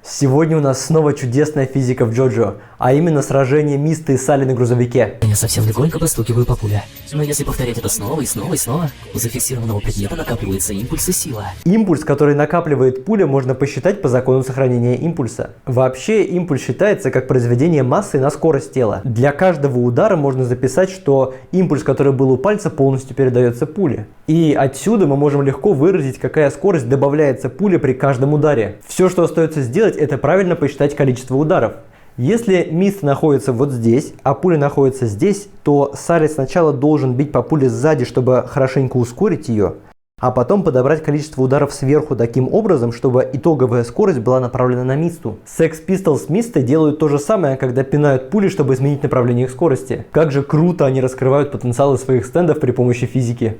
Сегодня у нас снова чудесная физика в Джоджо, а именно сражение Миста и Салли на грузовике. Я совсем легонько постукиваю по пуле. Но если повторять это снова и снова и снова, у зафиксированного предмета накапливается импульс и сила. Импульс, который накапливает пуля, можно посчитать по закону сохранения импульса. Вообще, импульс считается как произведение массы на скорость тела. Для каждого удара можно записать, что импульс, который был у пальца, полностью передается пуле. И отсюда мы можем легко выразить, какая скорость добавляется пуле при каждом ударе. Все, что остается сделать, это правильно посчитать количество ударов. Если Мист находится вот здесь, а пуля находится здесь, то Салли сначала должен бить по пуле сзади, чтобы хорошенько ускорить ее, а потом подобрать количество ударов сверху таким образом, чтобы итоговая скорость была направлена на Мисту. Sex Pistols Мисты делают то же самое, когда пинают пули, чтобы изменить направление их скорости. Как же круто они раскрывают потенциалы своих стендов при помощи физики.